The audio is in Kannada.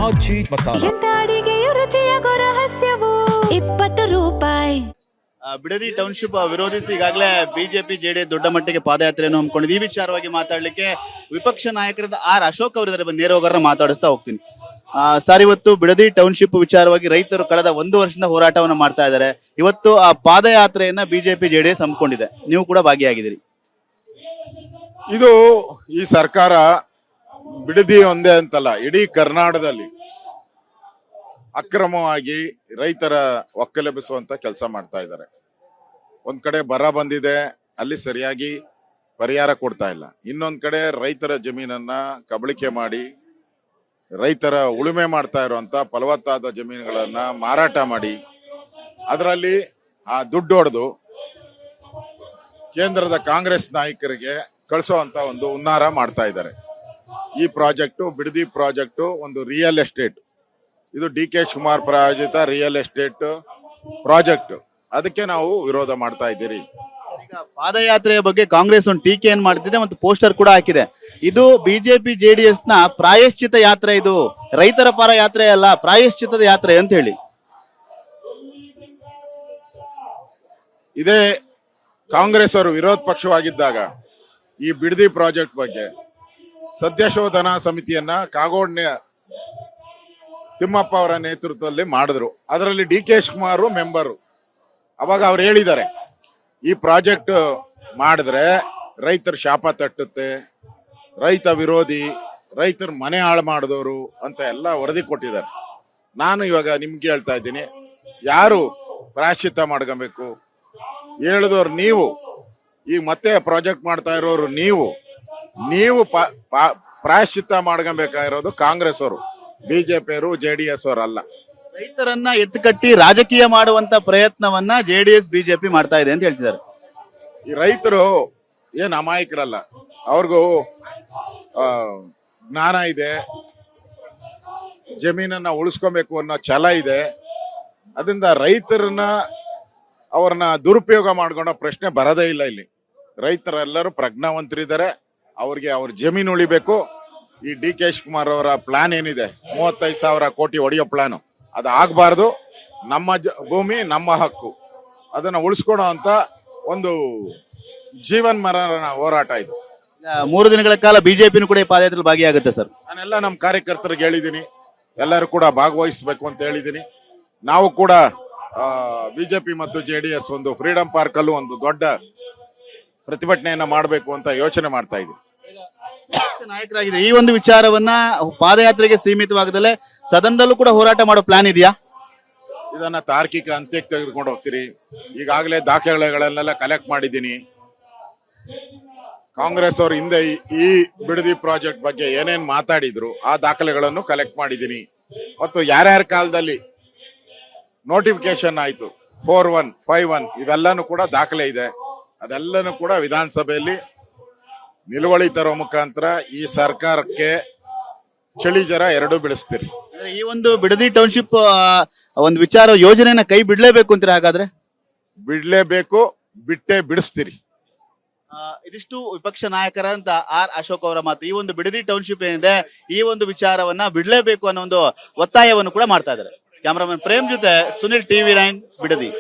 ಆಚಿ ಮಸಾಲ. ಎಂತ ಅಡಿಗೆಯ ರುಚಿಯಾಗೋ ರಹಸ್ಯವು 20 ರೂಪಾಯಿ. ಬಿಡದಿ ಟೌನ್ಶಿಪ್ ವಿರೋಧಿಸಿ ಈಗಾಗಲೇ ಬಿಜೆಪಿ ಜೆಡಿಎಸ್ ದೊಡ್ಡ ಮಟ್ಟಿಗೆ ಪಾದಯಾತ್ರೆಯನ್ನು ಹಮ್ಮಿಕೊಂಡಿದೆ. ಈ ವಿಚಾರವಾಗಿ ಮಾತಾಡಲಿಕ್ಕೆ ವಿಪಕ್ಷ ನಾಯಕರಾದ ಆರ್ ಅಶೋಕ್ ಅವರಿದ್ದಾರೆ. ನೇರವಾಗಿ ಮಾತಾಡಿಸ್ತಾ ಹೋಗ್ತೀನಿ. ಸರ್, ಇವತ್ತು ಬಿಡದಿ ಟೌನ್ಶಿಪ್ ವಿಚಾರವಾಗಿ ರೈತರು ಕಳೆದ 1 ವರ್ಷದಿಂದ ಹೋರಾಟವನ್ನು ಮಾಡ್ತಾ ಇದ್ದಾರೆ. ಇವತ್ತು ಆ ಪಾದಯಾತ್ರೆಯನ್ನ ಬಿಜೆಪಿ ಜೆಡಿಎಸ್ ಹಮ್ಮಿಕೊಂಡಿದೆ. ನೀವು ಕೂಡ ಭಾಗಿಯಾಗಿದ್ದೀರಿ. ಇದು ಈ ಸರ್ಕಾರ ಬಿಡದಿ ಒಂದೇ ಅಂತಲ್ಲ, ಇಡೀ ಕರ್ನಾಟಕದಲ್ಲಿ ಅಕ್ರಮವಾಗಿ ರೈತರ ಒಕ್ಕಲೆಬ್ಬಿಸುವಂತ ಕೆಲಸ ಮಾಡ್ತಾ ಇದ್ದಾರೆ. ಒಂದ್ ಕಡೆ ಬರ ಬಂದಿದೆ, ಅಲ್ಲಿ ಸರಿಯಾಗಿ ಪರಿಹಾರ ಕೊಡ್ತಾ ಇಲ್ಲ. ಇನ್ನೊಂದ್ ಕಡೆ ರೈತರ ಜಮೀನನ್ನ ಕಬಳಿಕೆ ಮಾಡಿ ರೈತರ ಉಳುಮೆ ಮಾಡ್ತಾ ಇರುವಂತ ಫಲವತ್ತಾದ ಜಮೀನುಗಳನ್ನ ಮಾರಾಟ ಮಾಡಿ ಅದರಲ್ಲಿ ಆ ದುಡ್ಡು ಹೊಡೆದು ಕೇಂದ್ರದ ಕಾಂಗ್ರೆಸ್ ನಾಯಕರಿಗೆ ಕಳಿಸುವಂತ ಒಂದು ಹುನ್ನಾರ ಮಾಡ್ತಾ ಇದ್ದಾರೆ. ಈ ಪ್ರಾಜೆಕ್ಟು, ಬಿಡದಿ ಪ್ರಾಜೆಕ್ಟು ಒಂದು ರಿಯಲ್ ಎಸ್ಟೇಟ್. ಇದು ಡಿ.ಕೆ. ಶಿವಕುಮಾರ್ ಪ್ರಾಯೋಜಿತ ರಿಯಲ್ ಎಸ್ಟೇಟ್ ಪ್ರಾಜೆಕ್ಟ್. ಅದಕ್ಕೆ ನಾವು ವಿರೋಧ ಮಾಡ್ತಾ ಇದ್ದೀರಿ. ಈಗ ಪಾದಯಾತ್ರೆಯ ಬಗ್ಗೆ ಕಾಂಗ್ರೆಸ್ ಒಂದು ಟೀಕೆಯನ್ನು ಮಾಡ್ತಿದೆ ಮತ್ತು ಪೋಸ್ಟರ್ ಕೂಡ ಹಾಕಿದೆ. ಇದು ಬಿಜೆಪಿ ಜೆಡಿಎಸ್ ನ ಪ್ರಾಯಶ್ಚಿತ ಯಾತ್ರೆ, ಇದು ರೈತರ ಪರ ಯಾತ್ರೆ ಅಲ್ಲ, ಪ್ರಾಯಶ್ಚಿತದ ಯಾತ್ರೆ ಅಂತ ಹೇಳಿ. ಇದೇ ಕಾಂಗ್ರೆಸ್ ಅವರು ವಿರೋಧ ಪಕ್ಷವಾಗಿದ್ದಾಗ ಈ ಬಿಡದಿ ಪ್ರಾಜೆಕ್ಟ್ ಬಗ್ಗೆ ಸತ್ಯಶೋಧನಾ ಸಮಿತಿಯನ್ನ ಕಾಗೋಡ್ನ ತಿಮ್ಮಪ್ಪ ಅವರ ನೇತೃತ್ವದಲ್ಲಿ ಮಾಡಿದ್ರು. ಅದರಲ್ಲಿ ಡಿ.ಕೆ. ಶಿವಕುಮಾರ್ ಮೆಂಬರು. ಅವಾಗ ಅವ್ರು ಹೇಳಿದ್ದಾರೆ, ಈ ಪ್ರಾಜೆಕ್ಟ್ ಮಾಡಿದ್ರೆ ರೈತರ ಶಾಪ ತಟ್ಟುತ್ತೆ, ರೈತ ವಿರೋಧಿ, ರೈತರ ಮನೆ ಹಾಳು ಮಾಡಿದವರು ಅಂತ ಎಲ್ಲ ವರದಿ ಕೊಟ್ಟಿದ್ದಾರೆ. ನಾನು ಇವಾಗ ನಿಮ್ಗೆ ಹೇಳ್ತಾ ಇದ್ದೀನಿ, ಯಾರು ಪ್ರಾಯಶ್ಚಿತ್ತ ಮಾಡ್ಕೊಬೇಕು? ಹೇಳಿದವ್ರು ನೀವು, ಈಗ ಮತ್ತೆ ಪ್ರಾಜೆಕ್ಟ್ ಮಾಡ್ತಾ ಇರೋರು ನೀವು ಪ್ರಾಯಶ್ಚಿತ್ತ ಮಾಡ್ಕೊಬೇಕಾಗಿರೋದು ಕಾಂಗ್ರೆಸ್ ಅವರು, ಬಿಜೆಪಿಯವರು, ಜೆಡಿಎಸ್ ಅವರು ಅಲ್ಲ. ರೈತರನ್ನ ಎತ್ತುಕಟ್ಟಿ ರಾಜಕೀಯ ಮಾಡುವಂತ ಪ್ರಯತ್ನವನ್ನ ಜೆಡಿಎಸ್ ಬಿಜೆಪಿ ಮಾಡ್ತಾ ಇದೆ ಅಂತ ಹೇಳ್ತಿದ್ದಾರೆ. ಈ ರೈತರು ಏನ್ ಅಮಾಯಕರಲ್ಲ, ಅವ್ರಿಗೂ ಜ್ಞಾನ ಇದೆ, ಜಮೀನನ್ನ ಉಳಿಸ್ಕೊಬೇಕು ಅನ್ನೋ ಛಲ ಇದೆ. ಅದರಿಂದ ರೈತರನ್ನ ಅವ್ರನ್ನ ದುರುಪಯೋಗ ಮಾಡ್ಕೊಳ್ಳೋ ಪ್ರಶ್ನೆ ಬರೋದೇ ಇಲ್ಲ. ಇಲ್ಲಿ ರೈತರೆಲ್ಲರೂ ಪ್ರಜ್ಞಾವಂತರಿದ್ದಾರೆ. ಅವ್ರಿಗೆ ಅವ್ರ ಜಮೀನು ಉಳಿಬೇಕು. ಈ ಡಿ.ಕೆ. ಶಿವಕುಮಾರ್ ಅವರ ಪ್ಲಾನ್ ಏನಿದೆ, 35,000 ಕೋಟಿ ಹೊಡೆಯೋ ಪ್ಲಾನು, ಅದು ಆಗಬಾರ್ದು. ನಮ್ಮ ಭೂಮಿ ನಮ್ಮ ಹಕ್ಕು, ಅದನ್ನ ಉಳಿಸ್ಕೊಡೋ ಅಂತ ಒಂದು ಜೀವನ್ ಮರಣ ಹೋರಾಟ ಇದು. 3 ದಿನಗಳ ಕಾಲ ಬಿಜೆಪಿನೂ ಕೂಡ ಪಾದಯಾತ್ರೆ ಭಾಗಿಯಾಗುತ್ತೆ ಸರ್. ನಾನೆಲ್ಲ ನಮ್ಮ ಕಾರ್ಯಕರ್ತರಿಗೆ ಹೇಳಿದ್ದೀನಿ, ಎಲ್ಲರೂ ಕೂಡ ಭಾಗವಹಿಸಬೇಕು ಅಂತ ಹೇಳಿದ್ದೀನಿ. ನಾವು ಕೂಡ ಬಿಜೆಪಿ ಮತ್ತು ಜೆಡಿಎಸ್ ಒಂದು ಫ್ರೀಡಂ ಪಾರ್ಕ್ ಅಲ್ಲೂ ಒಂದು ದೊಡ್ಡ ಪ್ರತಿಭಟನೆಯನ್ನ ಮಾಡಬೇಕು ಅಂತ ಯೋಚನೆ ಮಾಡ್ತಾ ಇದ್ದೀವಿ. ನಾಯಕರಾಗಿದೆ, ಈ ಒಂದು ವಿಚಾರವನ್ನ ಪಾದಯಾತ್ರೆಗೆ ಸೀಮಿತವಾಗದಲ್ಲೇ ಸದನದಲ್ಲೂ ಕೂಡ ಹೋರಾಟ ಮಾಡೋ ಪ್ಲಾನ್ ಇದೆಯಾ? ಇದನ್ನ ತಾರ್ಕಿಕ ಅಂತ್ಯಕ್ಕೆ ತೆಗೆದುಕೊಂಡು ಹೋಗ್ತೀರಿ. ಈಗಾಗಲೇ ದಾಖಲೆಗಳನ್ನೆಲ್ಲ ಕಲೆಕ್ಟ್ ಮಾಡಿದ್ದೀನಿ. ಕಾಂಗ್ರೆಸ್ ಅವರು ಹಿಂದೆ ಈ ಬಿಡದಿ ಪ್ರಾಜೆಕ್ಟ್ ಬಗ್ಗೆ ಏನೇನು ಮಾತಾಡಿದ್ರು ಆ ದಾಖಲೆಗಳನ್ನು ಕಲೆಕ್ಟ್ ಮಾಡಿದ್ದೀನಿ. ಮತ್ತು ಯಾರ್ಯಾರ ಕಾಲದಲ್ಲಿ ನೋಟಿಫಿಕೇಶನ್ ಆಯಿತು, 4-1, 5-1, ಇವೆಲ್ಲನೂ ಕೂಡ ದಾಖಲೆ ಇದೆ. ಅದೆಲ್ಲನೂ ಕೂಡ ವಿಧಾನಸಭೆಯಲ್ಲಿ ನಿಲುವಳಿ ತರೋ ಮುಖಾಂತರ ಈ ಸರ್ಕಾರಕ್ಕೆ ಚಳಿ ಜರ ಎರಡೂ ಬಿಡಿಸ್ತೀರಿ. ಈ ಒಂದು ಬಿಡದಿ ಟೌನ್ಶಿಪ್ ಒಂದು ವಿಚಾರ ಯೋಜನೆಯನ್ನ ಕೈ ಬಿಡ್ಲೇಬೇಕು ಅಂತೀರಾ? ಹಾಗಾದ್ರೆ ಬಿಡ್ಲೇಬೇಕು, ಬಿಟ್ಟೆ ಬಿಡಿಸ್ತೀರಿ. ಇದಿಷ್ಟು ವಿಪಕ್ಷ ನಾಯಕರಂತ ಆರ್ ಅಶೋಕ್ ಅವರ ಮಾತು. ಈ ಒಂದು ಬಿಡದಿ ಟೌನ್ಶಿಪ್ ಏನಿದೆ, ಈ ಒಂದು ವಿಚಾರವನ್ನ ಬಿಡ್ಲೇಬೇಕು ಅನ್ನೋ ಒಂದು ಒತ್ತಾಯವನ್ನು ಕೂಡ ಮಾಡ್ತಾ ಇದ್ದಾರೆ. ಕ್ಯಾಮರಾಮನ್ ಪ್ರೇಮ್ ಜೊತೆ ಸುನಿಲ್, TV9 ಬಿಡದಿ.